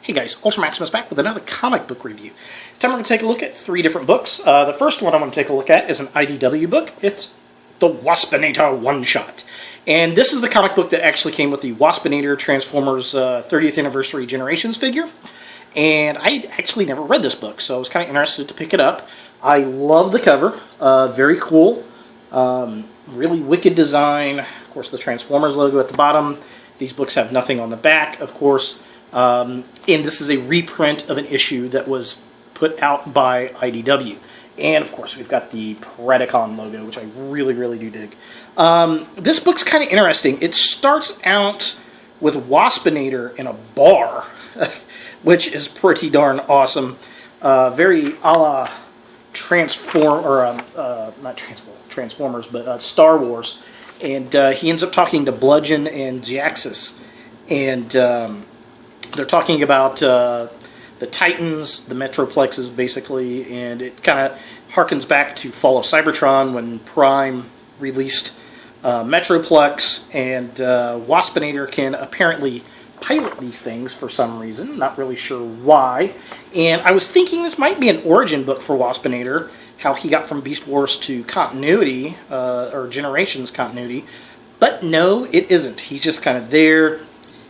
Hey guys, Ultra Maximus back with another comic book review. This time we're going to take a look at 3 different books. The first one I'm going to take a look at is an IDW book. It's the Waspinator one-shot. And this is the comic book that actually came with the Waspinator Transformers 30th Anniversary Generations figure. And I actually never read this book, so I was kind of interested to pick it up. I love the cover. Very cool. Really wicked design. Of course, the Transformers logo at the bottom. These books have nothing on the back, of course. And this is a reprint of an issue that was put out by IDW. And, of course, we've got the Predacon logo, which I really, really do dig. This book's kind of interesting. It starts out with Waspinator in a bar, which is pretty darn awesome. Very a la Transformers, but Star Wars. And he ends up talking to Bludgeon and Jaxus. And they're talking about the Titans, the Metroplexes, basically, and it kind of harkens back to Fall of Cybertron when Prime released Metroplex, and Waspinator can apparently pilot these things for some reason. Not really sure why. And I was thinking this might be an origin book for Waspinator, how he got from Beast Wars to continuity, or Generations continuity. But no, it isn't. He's just kind of there.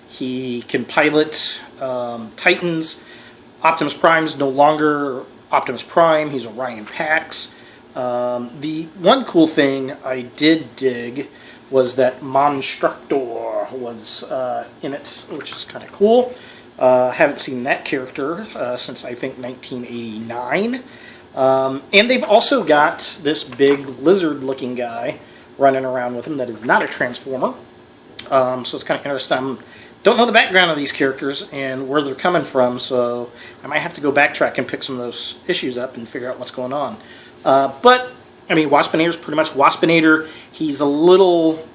He can pilot Titans. Optimus Prime's no longer Optimus Prime. He's Orion Pax. The one cool thing I did dig was that Monstructor was in it, which is kind of cool. Haven't seen that character since, I think, 1989. And they've also got this big lizard-looking guy running around with him that is not a Transformer. So it's kind of interesting. Don't know the background of these characters and where they're coming from, so I might have to go backtrack and pick some of those issues up and figure out what's going on. But, I mean, Waspinator's pretty much Waspinator. He's a little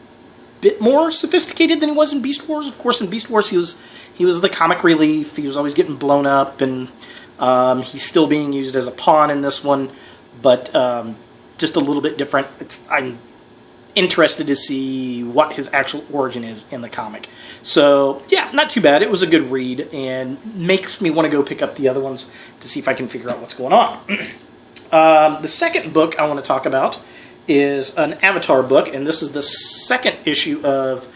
bit more sophisticated than he was in Beast Wars. Of course, in Beast Wars, he was the comic relief. He was always getting blown up, and he's still being used as a pawn in this one, but just a little bit different. I'm interested to see what his actual origin is in the comic. So, yeah, not too bad. It was a good read, and makes me want to go pick up the other ones to see if I can figure out what's going on. The second book I want to talk about is an Avatar book, and this is the second issue of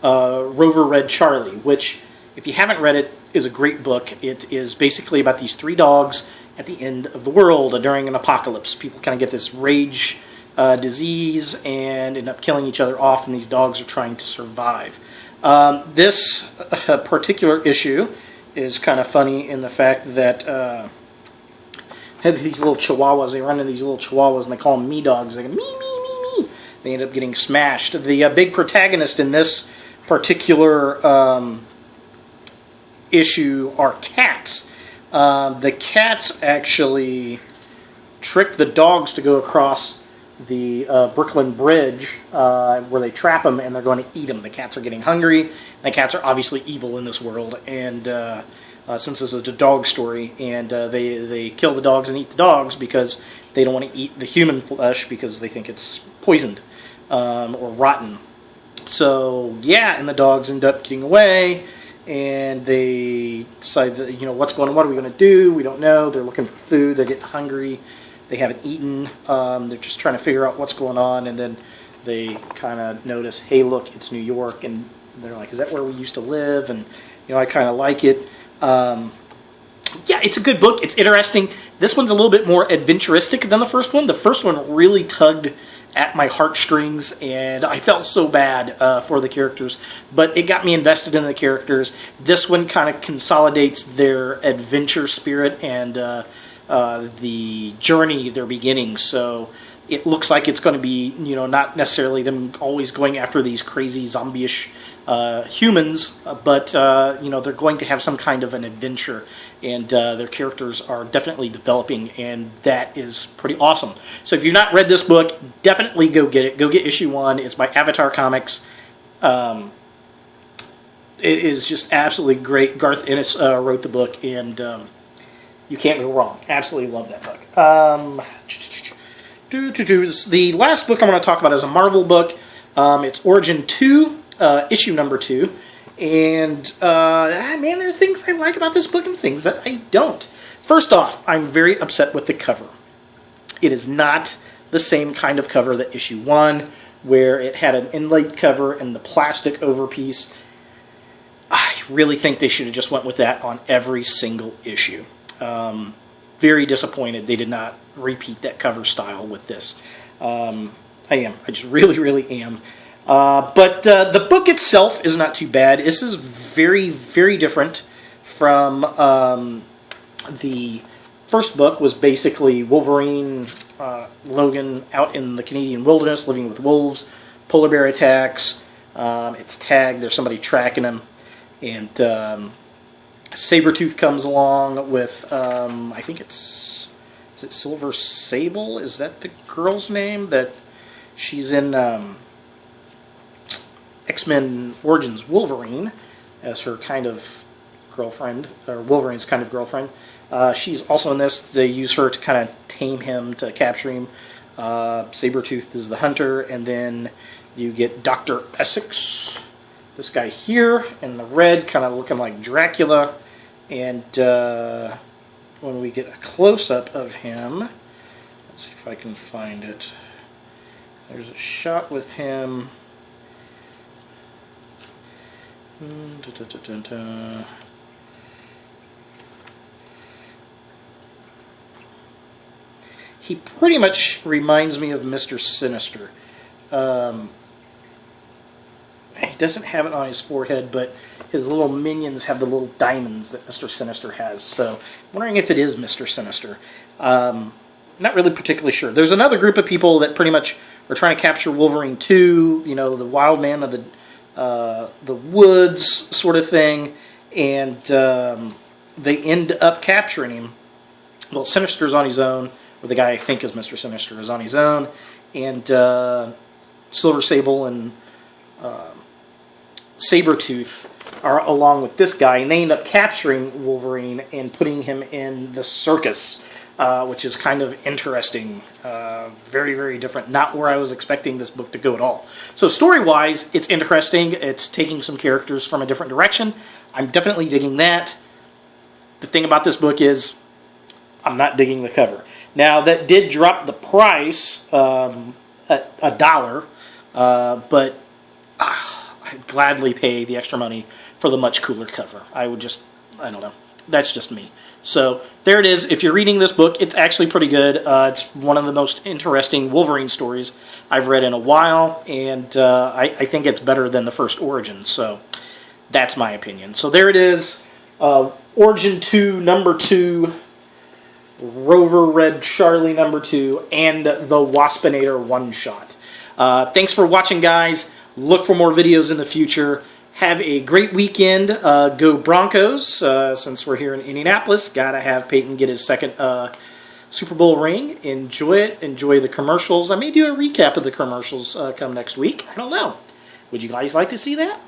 Rover Charlie, which, if you haven't read it, is a great book. It is basically about these 3 dogs at the end of the world during an apocalypse. People kind of get this rage disease and end up killing each other off, and these dogs are trying to survive. This particular issue is kind of funny in the fact that these little chihuahuas, they run into these little chihuahuas and they call them me dogs. They go me, me, me, me. They end up getting smashed. The big protagonist in this particular issue are cats. The cats actually trick the dogs to go across the Brooklyn Bridge, where they trap them and they're going to eat them. The cats are getting hungry. The cats are obviously evil in this world, and since this is a dog story, and they kill the dogs and eat the dogs because they don't want to eat the human flesh because they think it's poisoned or rotten. So yeah, and the dogs end up getting away, and they decide that, what's going on? What are we going to do? We don't know. They're looking for food. They get hungry. They haven't eaten. They're just trying to figure out what's going on, and then they kind of notice, hey, look, it's New York, and they're like, is that where we used to live? And, I kind of like it. Yeah, it's a good book. It's interesting. This one's a little bit more adventuristic than the first one. The first one really tugged at my heartstrings, and I felt so bad for the characters, but it got me invested in the characters. This one kind of consolidates their adventure spirit and the journey they're beginning, so it looks like it's going to be, not necessarily them always going after these crazy zombie-ish humans, but, they're going to have some kind of an adventure, and their characters are definitely developing, and that is pretty awesome. So if you've not read this book, definitely go get it. Go get issue 1. It's by Avatar Comics. It is just absolutely great. Garth Ennis wrote the book, and you can't go wrong. Absolutely love that book. The last book I want to talk about is a Marvel book. It's Origin 2, issue number 2. And, man, there are things I like about this book and things that I don't. First off, I'm very upset with the cover. It is not the same kind of cover that issue 1, where it had an inlaid cover and the plastic overpiece. I really think they should have just went with that on every single issue. Very disappointed they did not repeat that cover style with this. I just really, really am. But the book itself is not too bad. This is very, very different from the first book. Was basically Wolverine, Logan out in the Canadian wilderness living with wolves, polar bear attacks. It's tagged. There's somebody tracking him. And Sabretooth comes along with, I think is it Silver Sable? Is that the girl's name? That she's in X-Men Origins Wolverine as her kind of girlfriend, or Wolverine's kind of girlfriend. She's also in this. They use her to kind of tame him, to capture him. Sabretooth is the hunter, and then you get Dr. Essex, this guy here in the red, kind of looking like Dracula. And when we get a close-up of him, let's see if I can find it. There's a shot with him. He pretty much reminds me of Mr. Sinister. He doesn't have it on his forehead, but his little minions have the little diamonds that Mr. Sinister has. So I'm wondering if it is Mr. Sinister. Not really particularly sure. There's another group of people that pretty much are trying to capture Wolverine 2, you know, the wild man of the woods sort of thing, and they end up capturing him. Well, Sinister's on his own, or the guy I think is Mr. Sinister is on his own, and Silver Sable and Sabretooth are along with this guy, and they end up capturing Wolverine and putting him in the circus, which is kind of interesting. Very, very different. Not where I was expecting this book to go at all. So story-wise, it's interesting. It's taking some characters from a different direction. I'm definitely digging that. The thing about this book is I'm not digging the cover. Now, that did drop the price at $1, but I'd gladly pay the extra money for the much cooler cover. I don't know. That's just me. So, there it is. If you're reading this book, it's actually pretty good. It's one of the most interesting Wolverine stories I've read in a while, and I think it's better than the first Origin. So, that's my opinion. So, there it is. Origin 2, number 2, Rover Charlie number 2, and the Waspinator one-shot. Thanks for watching, guys. Look for more videos in the future. Have a great weekend. Go Broncos. Since we're here in Indianapolis, gotta have Peyton get his second Super Bowl ring. Enjoy it. Enjoy the commercials. I may do a recap of the commercials come next week. I don't know. Would you guys like to see that?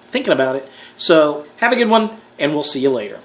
Thinking about it. So, have a good one, and we'll see you later.